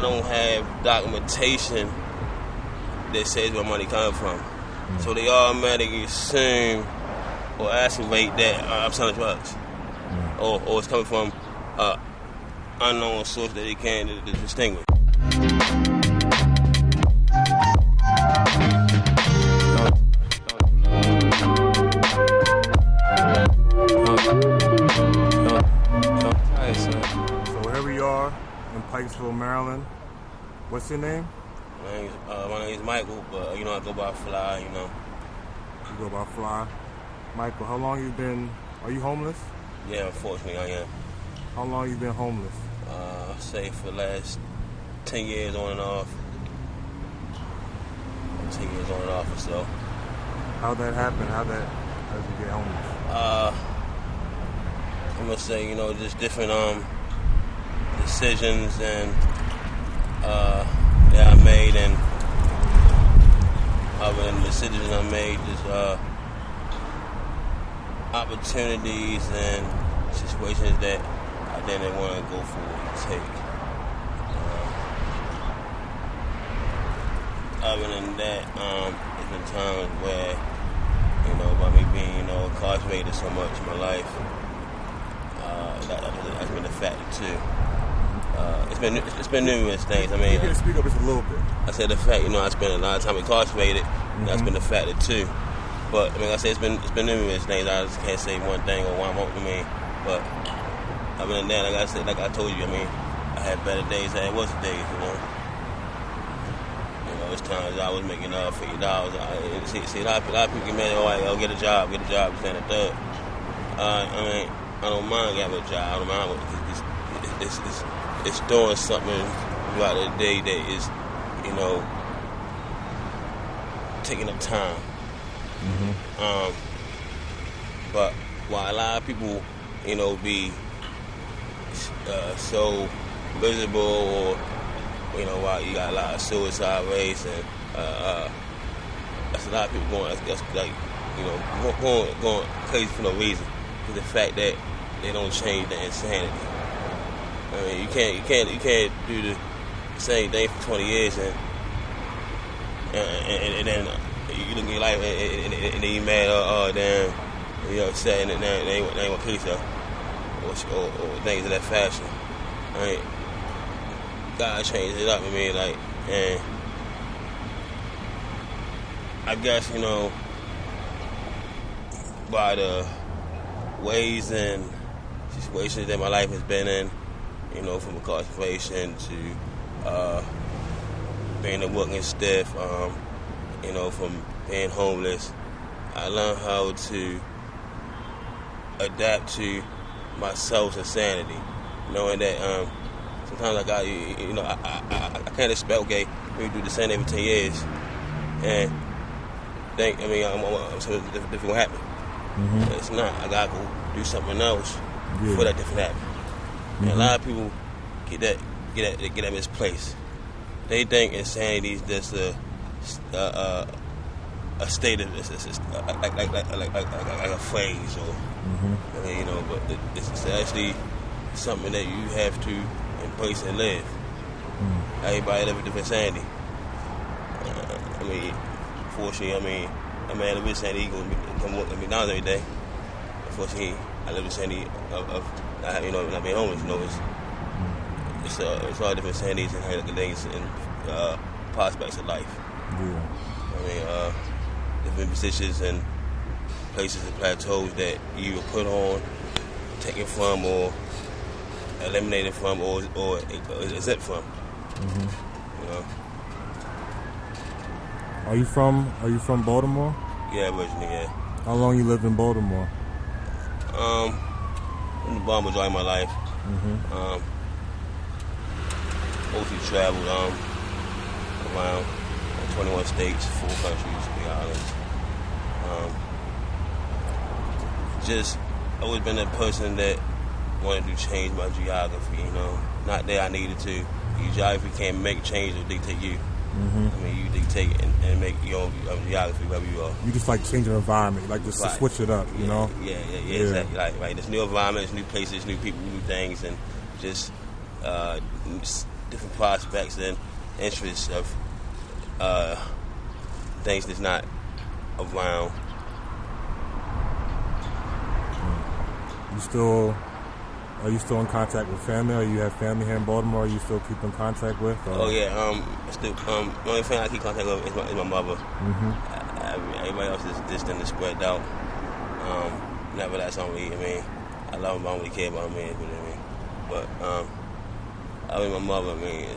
I don't have documentation that says where money coming from. So they automatically assume or estimate that I'm selling drugs, or it's coming from unknown source that they can't distinguish. So here we are in Pikesville, Maryland. What's your name? My name is Michael, but I go by Fly. You go by Fly. Michael, how long you been? Are you homeless? Yeah, unfortunately I am. How long you been homeless? I say for the last 10 years on and off. 10 years on and off or so. How'd that happen? How did you get homeless? I'm gonna say, just different decisions and that I made, and other than the decisions I made, just opportunities and situations that I didn't want to go for and take. Other than that, there's been times where, by me being, incarcerated so much in my life, that's been a factor too. It's been numerous things. I mean, you can speak up just a little bit. I said the fact, I spent a lot of time incarcerated. That's been a factor too. But I mean, like I said, it's been numerous things. I just can't say one thing or one won't. But other than that, like I told you, I had better days than worse days. It's times I was making $50. See, a lot of people get mad. I'll get a job, this and the third. I don't mind having a job. I don't mind it's doing something throughout the day that is, taking up time. But while a lot of people, be so miserable, or while you got a lot of suicide rates, and that's a lot of people going crazy for no reason. Because the fact that they don't change the insanity. I mean, you can't do the same thing for 20 years and then you look at your life and then you mad, damn, upset, and then they ain't gonna kill yourself or things of that fashion. I mean, God changed it up. And I guess by the ways and situations that my life has been in, from incarceration to being a working stiff, from being homeless, I learned how to adapt to myself's insanity, knowing that sometimes I can't expect, okay, we do the same every 10 years and think, something different will happen. It's not. I gotta go do something else before that different happen. And a lot of people get that misplaced. They think insanity is just a state of like a phrase, or but it's actually something that you have to embrace and live. Everybody live a different insanity. Fortunately, a man of insanity come work at McDonald's every day. Unfortunately, I live the insanity of not being homeless. It's all different sanities and things and prospects of life. Different positions and places and plateaus that you were put on, taken from, or eliminated from, or exempt from. Are you from Baltimore? Yeah, originally, yeah. How long you lived in Baltimore? In the Baltimore majority of my life. Mostly traveled around 21 states, 4 countries, to be honest. Just always been a person that wanted to change my geography. Not that I needed to. Your geography can't make change or dictate you. You dictate and make your own geography wherever you are. You just like change your environment, like just to switch it up, Yeah, exactly. Like, there's new environments, new places, new people, new things, and just different prospects and interests of things that's not around. Are you still in contact with family, or you have family here in Baltimore? Are you still keep in contact with? Or? Oh yeah, still, the only family I keep contact with is my mother. Everybody else is distant and spread out. Nevertheless, I mean, I love them, I don't really care about me, you know what I mean? But, my mother, I mean,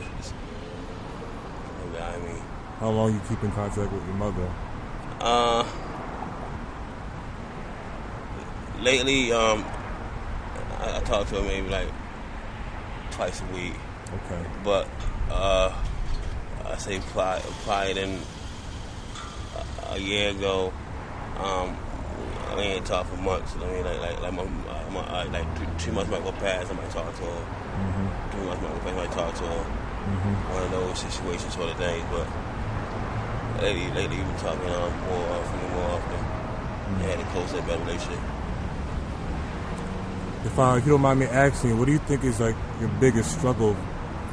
How long you keep in contact with your mother? Lately, I talk to her maybe like twice a week. Okay. But, I say probably then a year ago, I ain't talked for months. I mean, like 2 months might go past, I might talk to her. 3 months might go past, I might talk to her. One of those situations, sort of things. But lately we've been talking more often. And had a closer, better relationship. If you don't mind me asking, what do you think is like your biggest struggle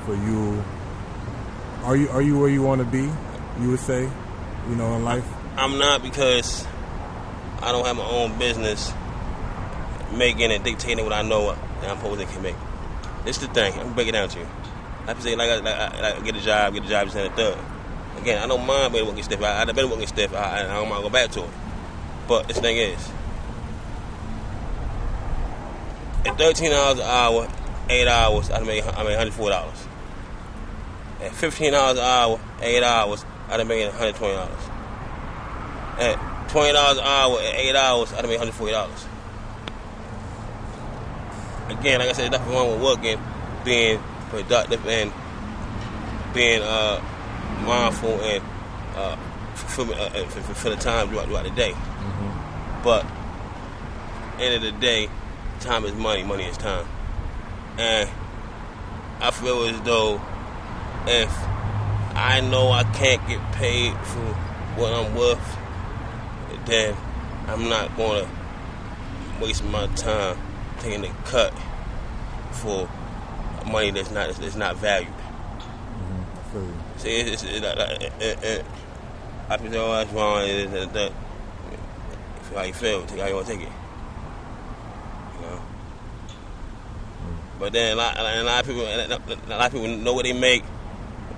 for you? Are you where you want to be? You would say, in life. I'm not, because I don't have my own business making and dictating what I know that I'm supposed to make. This is the thing. I'm gonna break it down to you. I say I get a job, just and a third. Again, I don't mind being working stiff. I've been working stiff. I don't mind go back to it. But this thing is, at $13 an hour, 8 hours, I made $104. At $15 an hour, 8 hours, I'd make $120. At $20 an hour, at 8 hours, I'd make $140. Again, like I said, there's nothing wrong with working, being productive, and being mindful and for the time throughout the day. But end of the day, time is money, money is time. And I feel as though if I know I can't get paid for what I'm worth, then I'm not going to waste my time taking a cut for money that's not valued. I feel you. See, I feel so much wrong. That how you feel, take how you want to take it. But then a lot of people know what they make,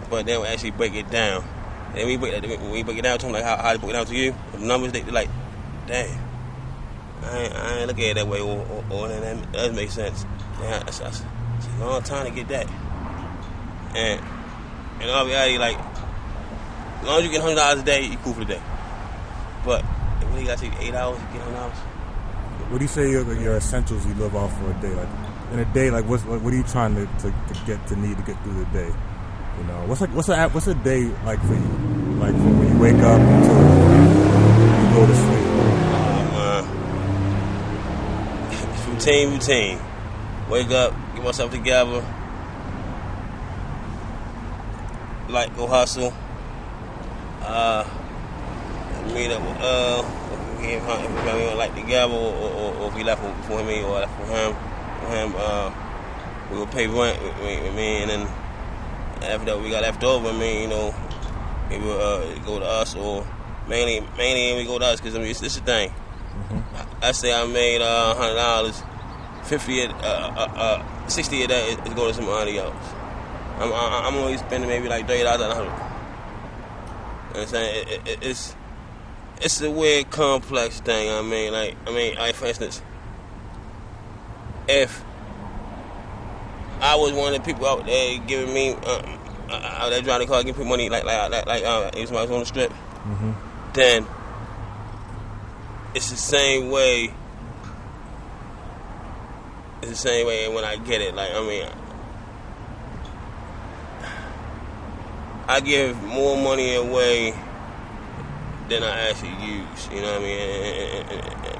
but they don't actually break it down. And when we break it down to them, like how they break it down to you, the numbers, they're like, damn, I ain't look at it that way, or that does make sense. Yeah, it's a long time to get that. And in all reality, like, as long as you get $100 a day, you cool for the day. But when you got to take 8 hours to get $100. What do you say your essentials you live off for a day? Like in a day, like what are you trying to get to need to get through the day? What's a day like for you? Like from when you wake up until you go to sleep. Routine. Wake up, get myself together, like go hustle. Meet up with if we like together, or if we left for him or left for him. We will pay rent with me, and then after that we got left over. Maybe go to us, or mainly we go to us, because it's the thing. I say I made $100, 60 of that is going to somebody else. I'm only spending maybe like $30 on 100. You know what I'm saying? It's a weird, complex thing. I mean, for instance, if I was one of the people out there giving me out there driving the car, giving people money like if somebody was on the strip, then it's the same way. It's the same way when I get it. Like, I mean, I give more money away than I actually use. You know what I mean?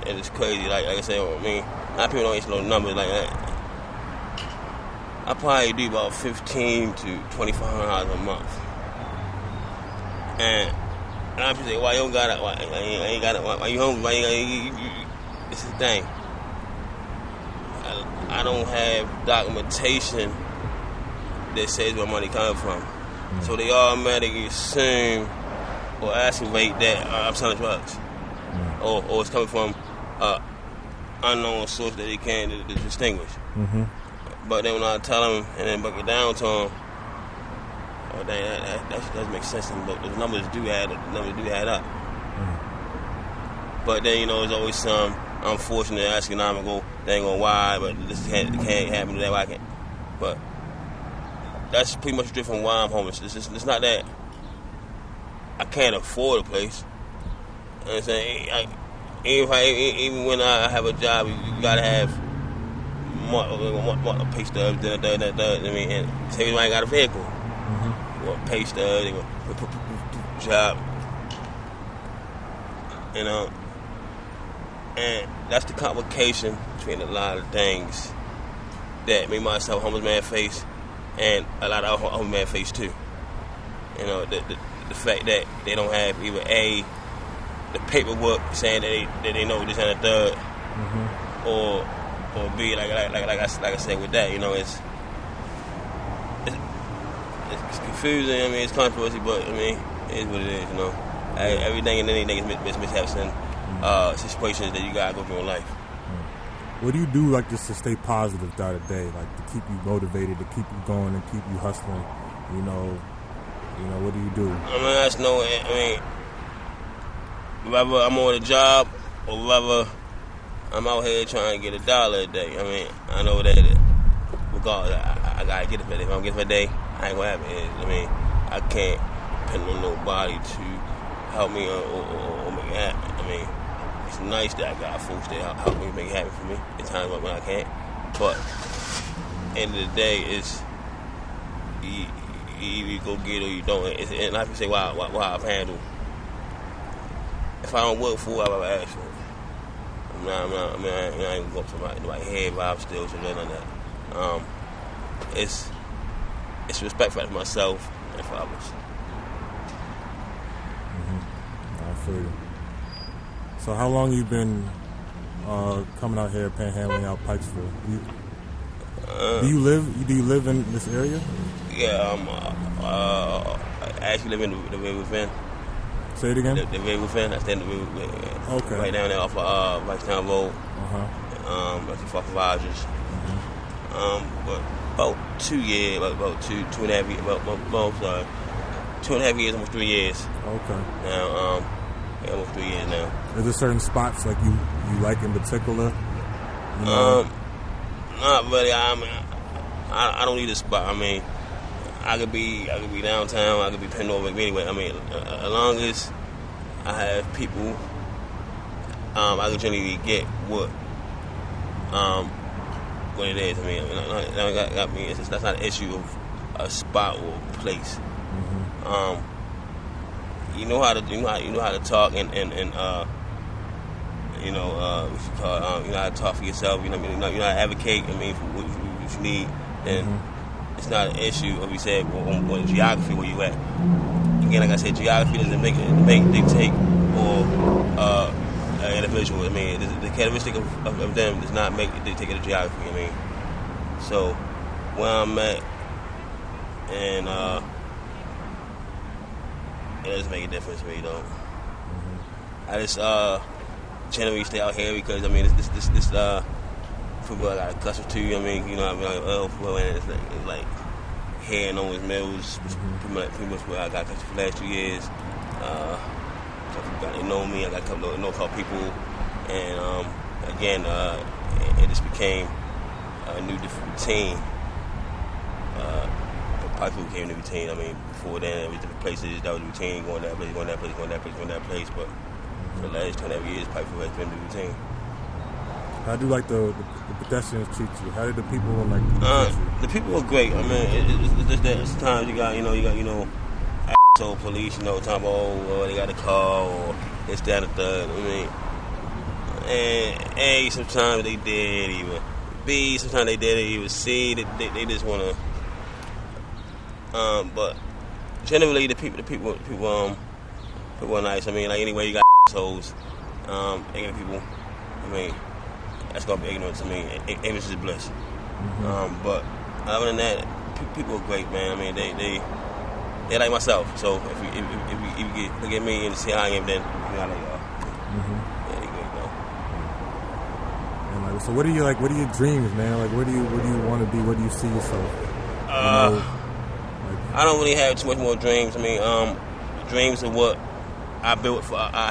And it's crazy. Like I said, a lot of people don't know numbers like that. I probably do about $1,500 to $2,500 a month. And a lot of people say, "Why you don't got it? Why you ain't got it? Why you home? Why you It's the thing. I don't have documentation that says where money coming from. So they automatically assume or activate that I'm selling drugs, or it's coming from unknown source that they can't distinguish. But then when I tell them and then break it down to them, oh dang, that does make sense. But the numbers do add up. But then there's always some unfortunate astronomical thing on why, but this can't happen that why can't. But that's pretty much different why I'm homeless. It's not that I can't afford a place. You know what I'm saying? Even when I have a job, you gotta have more pay stubs. I mean, and say you ain't got a vehicle, or pay stubs, job, and that's the complication between a lot of things that me myself, homeless man, face, and a lot of homeless men face too. The fact that they don't have either the paperwork saying that they know this and a third, or B, like I said with that, it's confusing. I mean, it's controversy, but I mean, it is what it is. Everything and anything is mishaps situations that you gotta go through in life. What do you do, like, just to stay positive throughout the day, like to keep you motivated, to keep you going, and keep you hustling? What do you do? Whether I'm on a job or whether I'm out here trying to get $1 a day. I mean, I know that regardless, I gotta get it for a day. If I don't get it for a day, I ain't gonna have it. I mean, I can't depend on nobody to help me or make it happen. I mean, it's nice that I got folks that help me make it happen for me at times when I can't. But at the end of the day, it's you either go get it or you don't. And I can say why I handle. If I don't work for it, I will ask for it. I ain't gonna go up to my head vibe still, so none of that. It's respect for myself and for others. I feel you. So how long you been coming out here panhandling out Pikesville? Do you live in this area? Yeah, I actually live in the way within. Say it again? The way within. I stand the way within. Okay. Right down there off of Vicestown Road. That's the Fuck Rogers. But about 2 years, about 2.5 years, about 2.5 years, almost 3 years. Okay. Now, almost 3 years now. Is there certain spots like you like in particular? Not really. I don't need a spot. I mean, I could be downtown. I could be pinned over anyway. I mean, as long as I have people, I can generally get what it is. I mean, that's not an issue of a spot or a place. You know how to talk and what you call you know how to talk for yourself. You know how to advocate. I mean, for what you need, and it's not an issue of you said what geography where you at. Again, like I said, geography doesn't make dictate or an individual. I mean, the characteristic of them does not make it dictate the geography. I mean, so where I'm at, and it doesn't make a difference to me, though. I just generally stay out here because I mean, this football I got accustomed to. I mean, and it's like here in Owens Mills, pretty much where I got accustomed for the last 2 years. They know me. I got a couple of know-how people, and again, it just became a new different routine. Pikesville became a new routine. I mean, before then, it was different places. That was a routine, going that place, going that place, going that place, going that place. But for the last 2.5 years, Pikesville has been a new routine. How do the pedestrians treat you? How did the people treat you? The people are great. I mean, it's just that sometimes you got asshole police, talking about they got a car or this, that, and the third. I mean, and A, sometimes they did even. B, sometimes they did even. C, they just want to. But generally, the people are nice. I mean, like anyway, you got assholes, ignorant people. I mean, that's gonna be ignorance. I mean, ignorance is bliss. But other than that, people are great, man. I mean, they like myself. So if you look at me and see how I am, then you know how they are. Yeah, they great, though. And like, so what are you like? What are your dreams, man? Like, what do you want to be? What do you see yourself? I don't really have too much more dreams. I mean, dreams are what I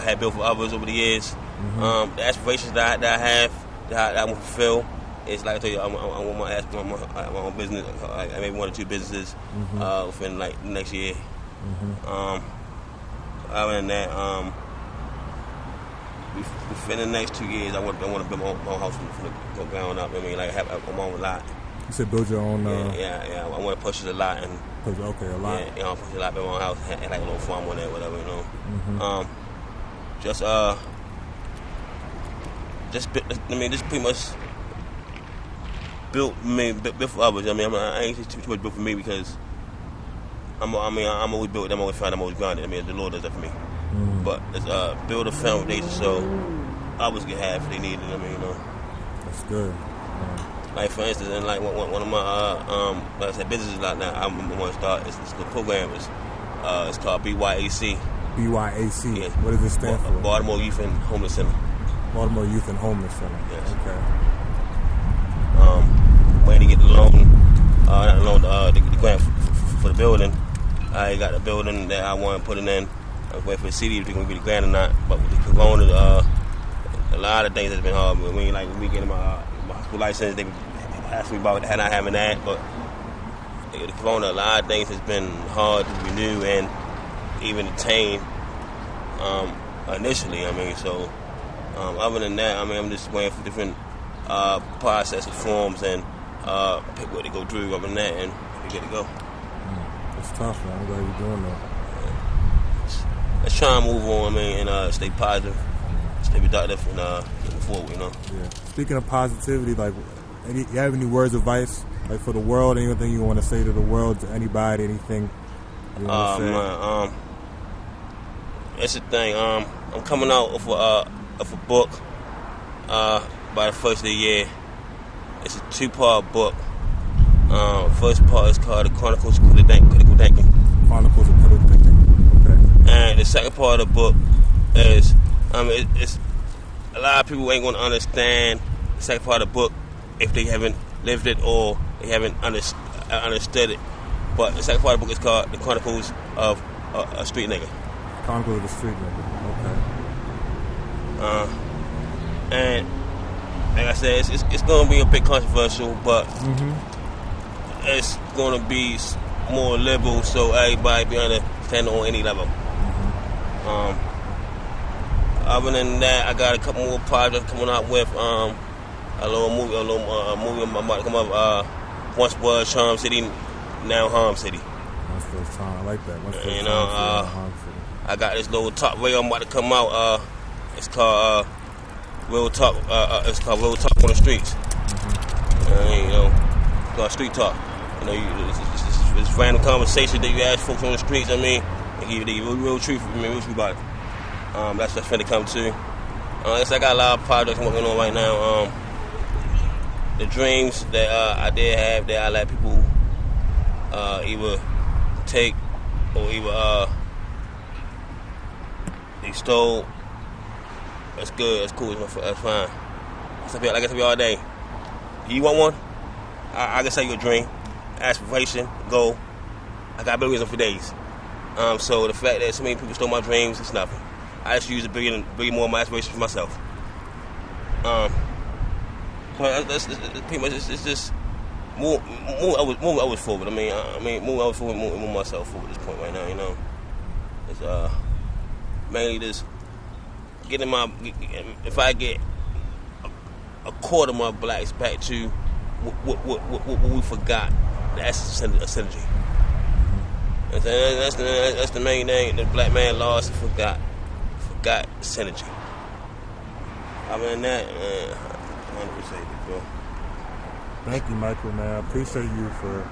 had built for others over the years. The aspirations that I have, that I want to fulfill, is like I told you, I want my own business, like maybe 1 or 2 businesses within like the next year. Other than that, within the next 2 years, I want to build my own house from the ground up. I mean, like have my own lot. You said build your own. Yeah. I want to purchase a lot and. Okay, a lot. Yeah, I'll purchase a lot, build my own house, and like a little farm on it, whatever, you know. Just pretty much built for others. I mean, I ain't too much built for me because I'm always built. I'm always found. I'm always grounded. I mean, the Lord does that for me. But it's build a foundation so others can have if they need it. I mean, you know. That's good. Like for instance, and like one of my like I said, businesses like that I want to start. It's the program is it's called BYAC. BYAC. Yeah. What does it stand for? Baltimore Youth and Homeless Center. Baltimore Youth and Homeless Center. Yes. Okay. Waiting to get the loan, not the loan, the grant for the building. I got the building that I want to put it in. I was waiting for the city if they're going to be the grant or not. But with the corona, a lot of things has been hard. When we getting my hospital license, they asked me about not having that. But the corona, a lot of things has been hard to renew and even attain initially. I mean, so other than that, I mean, I'm just waiting for different processes, forms, and pick what they go through. Other than that, and we get to go. It's tough, man. I'm glad you're doing that. Let's try and move on, I mean, and stay positive, stay productive, and move forward, you know. Yeah. Speaking of positivity, like, you have any words of advice, like, for the world? Anything you want to say to the world, to anybody, anything you want to say? Man, it's the thing. I'm coming out of a book by the first of the year. It's a 2-part book. First part is called The Chronicles of Critical Thinking. Chronicles of Critical Thinking. Okay. And the second part of the book is, it's a lot of people ain't going to understand the second part of the book if they haven't lived it or they haven't understood it. But the second part of the book is called The Chronicles of a Street Nigga. Chronicles of a Street Nigga. Okay. And like I said, it's going to be a bit controversial, but it's going to be more liberal, so everybody be understanding on any level. Other than that, I got a couple more projects coming out with a little movie I'm about to come up. Once was Charm City, now Harm City. Once was Charm, I like that. Once was you Charm know, City, Harm City. I got this little talk radio I'm about to come out. It's called Real Talk. It's called Real Talk on the Streets. You know, it's called Street Talk. You know, it's random conversation that you ask folks on the streets. I mean, and give you the real truth. I mean, real truth about it. That's what's finna come to. I got a lot of projects working on right now. The dreams that I did have that I let people either take or either they stole. That's good. That's cool. That's fine. Like I tell you all day. You want one? I can say your dream, aspiration, goal. I got billions of for days. So the fact that so many people stole my dreams, it's nothing. I just use a billion more of my aspirations for myself. That's pretty much. It's just move always forward. I mean, move always forward, move myself forward at this point right now. You know, it's mainly just getting my. If I get a quarter of my blacks back to what we forgot, that's a synergy. That's the main thing. The black man lost and forgot synergy. Other than that, 100%, bro. Thank you, Michael, man. I appreciate you for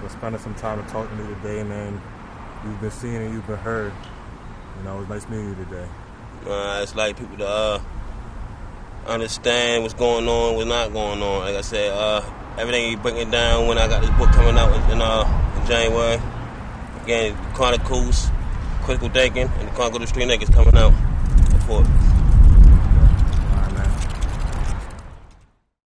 spending some time and talking to me today, man. You've been seen and you've been heard. You know, it was nice meeting you today. It's like people to understand what's going on, what's not going on. Like I said, everything he breaking down when I got this book coming out in January. Again, Chronicles, Critical Thinking, and the Chronicles of the Street Niggas coming out. For